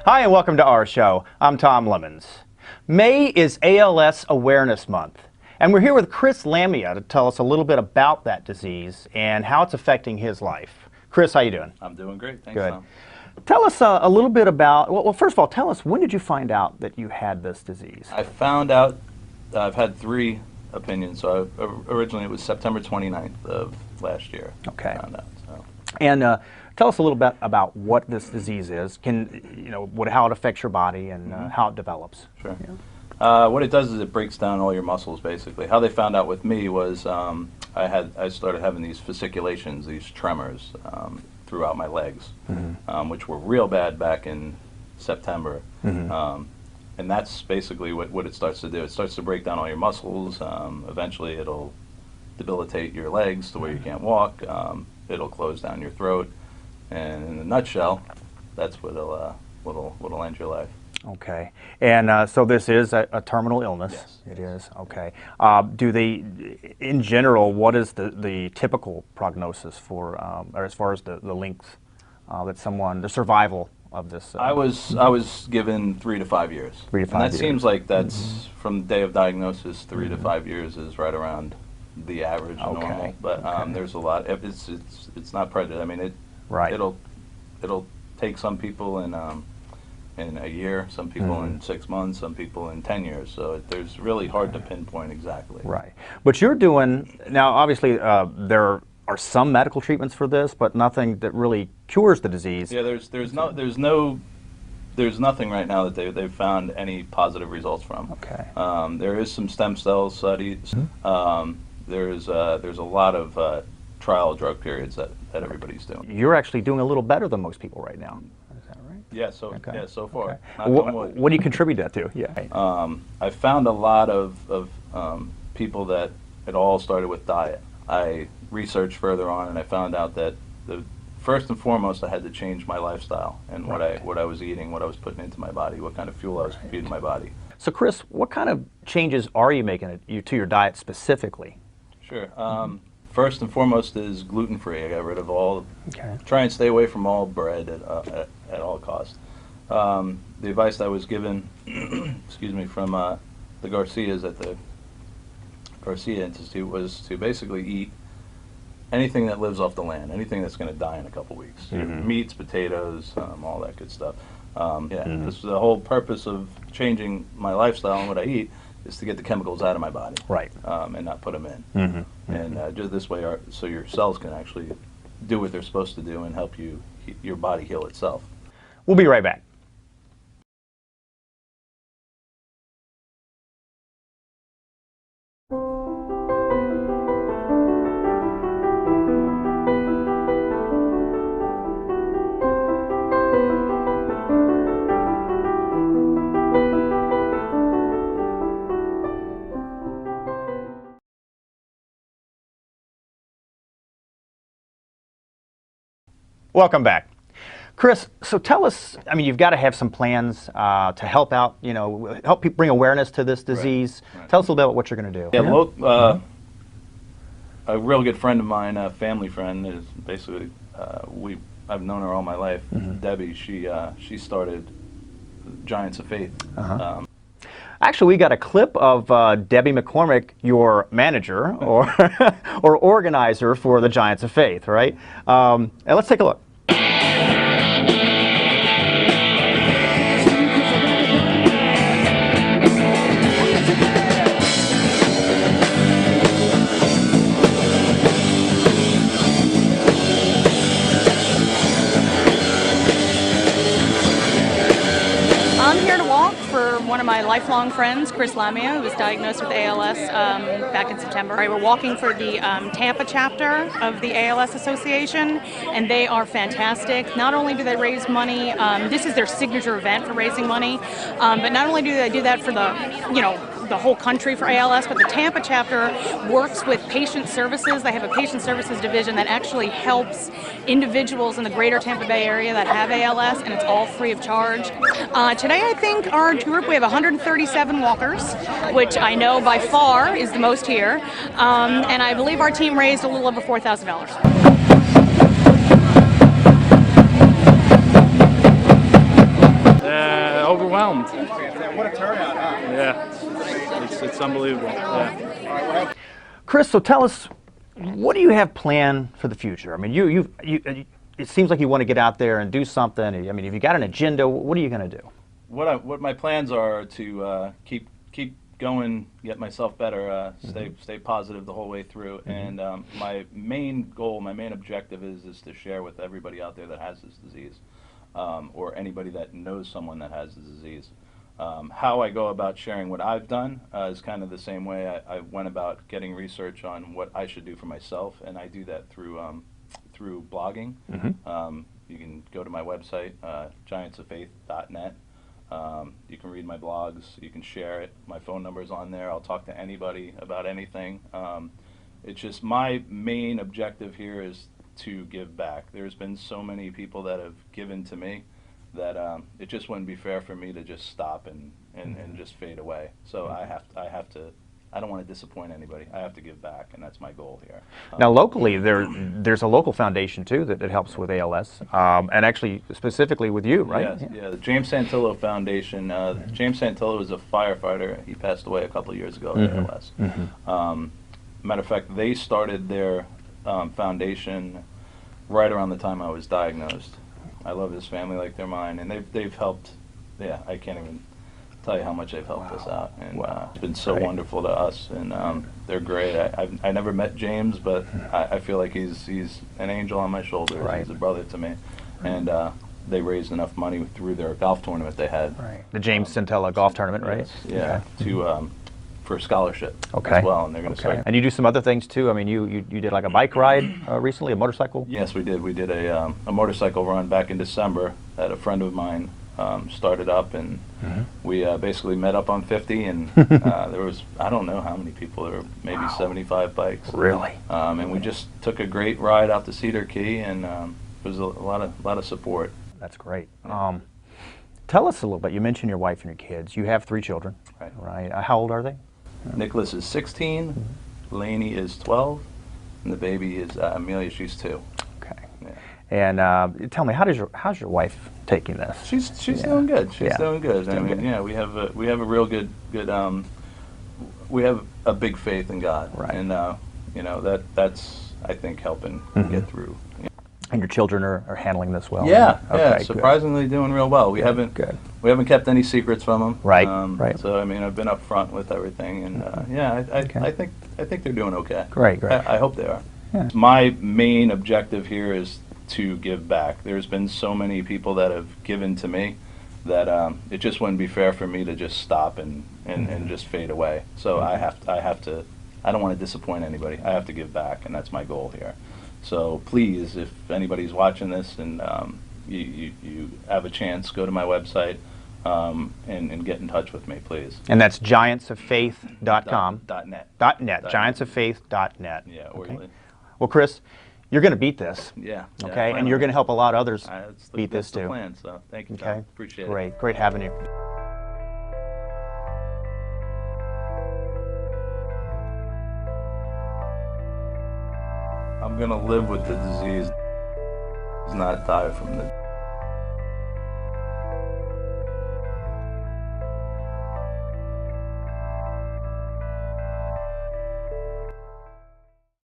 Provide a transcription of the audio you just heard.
Hi and welcome to our show. I'm Tom Lemons. May is ALS Awareness Month, and we're here with Chris Lamia to tell us a little bit about that disease and how it's affecting his life. Chris, how you doing? I'm doing great, thanks. Good. Tom. Tell us a little bit about, well, first of all, tell us, when did you find out that you had this disease? I found out, I've had three opinions, so originally it was September 29th of last year. Okay. I found out, so. And tell us a little bit about what this disease is, how it affects your body and how it develops. Sure. Yeah. What it does is it breaks down all your muscles, basically. How they found out with me was I started having these fasciculations, these tremors throughout my legs, which were real bad back in September. And that's basically what it starts to do. It starts to break down all your muscles. Eventually it'll debilitate your legs to where you can't walk. It'll close down your throat. And in a nutshell, that's what'll end your life. Okay. And so this is a terminal illness? Yes. It is? Okay. Do they, in general, what is the typical prognosis for, or as far as the length that the survival of this? I was given 3 to 5 years. 3 to 5 and that years. seems like that's from the day of diagnosis. 3 to 5 years is right around the average normal. But there's a lot. It's not predicted. I mean, it'll take some people in a year, some people in 6 months, some people in 10 years. So there's really hard to pinpoint exactly. Right. But you're doing now. Obviously, there are some medical treatments for this, but nothing that really cures the disease. Yeah, there's nothing right now that they've found any positive results from. Okay. There is some stem cell studies. There's a lot of trial drug periods that everybody's doing. You're actually doing a little better than most people right now. Is that right? Yeah. So far. Okay. What do you contribute that to? Yeah. I found a lot of people that it all started with diet. I researched further on, and I found out that first and foremost, I had to change my lifestyle and what I was eating, what I was putting into my body, what kind of fuel I was feeding my body. So, Chris, what kind of changes are you making to your diet specifically? Sure. First and foremost is gluten-free. I got rid of all. Okay. Try and stay away from all bread at all costs. The advice I was given, excuse me, from the Garcias at the Garcia Institute was to basically eat anything that lives off the land, anything that's going to die in a couple weeks. Meats, potatoes, all that good stuff. This is the whole purpose of changing my lifestyle and what I eat is to get the chemicals out of my body, right, and not put them in. And just this way, so your cells can actually do what they're supposed to do and help your body heal itself. We'll be right back. Welcome back. Chris, so tell us, I mean, you've got to have some plans to help out, help people bring awareness to this disease. Right. Tell us a little bit about what you're going to do. Yeah, a real good friend of mine, a family friend, is basically, I've known her all my life, Debbie. She started Giants of Faith. Actually, we got a clip of Debbie McCormick, your manager or or organizer for the Giants of Faith, right? And let's take a look. One of my lifelong friends, Chris Lamia, who was diagnosed with ALS back in September. We're walking for the Tampa chapter of the ALS Association, and they are fantastic. Not only do they raise money, this is their signature event for raising money, but not only do they do that for the whole country for ALS, but the Tampa chapter works with patient services. They have a patient services division that actually helps individuals in the greater Tampa Bay area that have ALS, and it's all free of charge. Today, I think our group, we have 137 walkers, which I know by far is the most here, and I believe our team raised a little over $4,000. overwhelmed. What a turnout, huh? Yeah, it's unbelievable. Yeah. Chris, so tell us, what do you have planned for the future? I mean, it seems like you want to get out there and do something. I mean, if you got an agenda, what are you going to do? What my plans are to keep going, get myself better, stay positive the whole way through, and my main goal, my main objective is to share with everybody out there that has this disease, or anybody that knows someone that has the disease. How I go about sharing what I've done is kind of the same way I went about getting research on what I should do for myself, and I do that through blogging. You can go to my website, giantsoffaith.net. You can read my blogs, you can share it. My phone number is on there. I'll talk to anybody about anything. It's just my main objective here is to give back. There's been so many people that have given to me that it just wouldn't be fair for me to just stop and just fade away. So I have to. I don't want to disappoint anybody. I have to give back, and that's my goal here. Now, locally, there's a local foundation too that helps with ALS, and actually specifically with you, right? Yes, yeah. The James Santillo Foundation. James Santillo was a firefighter. He passed away a couple of years ago with ALS. Matter of fact, they started their foundation right around the time I was diagnosed. I love his family like they're mine, and they've helped. Yeah, I can't even tell you how much they've helped us out, and it's been so wonderful to us, and they're great. I never met James, but I feel like he's an angel on my shoulder. He's a brother to me, and they raised enough money through their golf tournament they had. The James Santillo golf tournament, right? Yes, yeah, for scholarship as well, and they're going to start. And you do some other things too. I mean, you did like a bike ride recently, a motorcycle. Yes, we did. We did a motorcycle run back in December that a friend of mine started up, and we basically met up on 50, and there was, I don't know how many people, there were maybe 75 bikes. Really? And we just took a great ride out to Cedar Key, and there was a lot of support. That's great. Tell us a little bit. You mentioned your wife and your kids. You have 3 children, right? How old are they? Nicholas is 16, Lainey is 12, and the baby is Amelia. She's 2. Okay. Yeah. And tell me, how's your wife taking this? She's doing good. She's doing good. I mean, yeah, we have a real good we have a big faith in God, and you know, that's I think helping get through. And your children are handling this well. Yeah, okay, surprisingly doing real well. We haven't kept any secrets from them. Right. So I mean, I've been upfront with everything, and I think they're doing okay. Great. I hope they are. Yeah. My main objective here is to give back. There's been so many people that have given to me that it just wouldn't be fair for me to just stop and just fade away. So I have to. I don't want to disappoint anybody. I have to give back, and that's my goal here. So please, if anybody's watching this and you have a chance, go to my website and get in touch with me, please. And that's giantsoffaith.com. .net. Giantsoffaith.net. Yeah. Okay. Well, Chris, you're going to beat this. Yeah. Okay, and you're going to help a lot of others beat this too. That's the plan. So thank you. Okay. Appreciate it. Great having you. I'm going to live with the disease, not die from the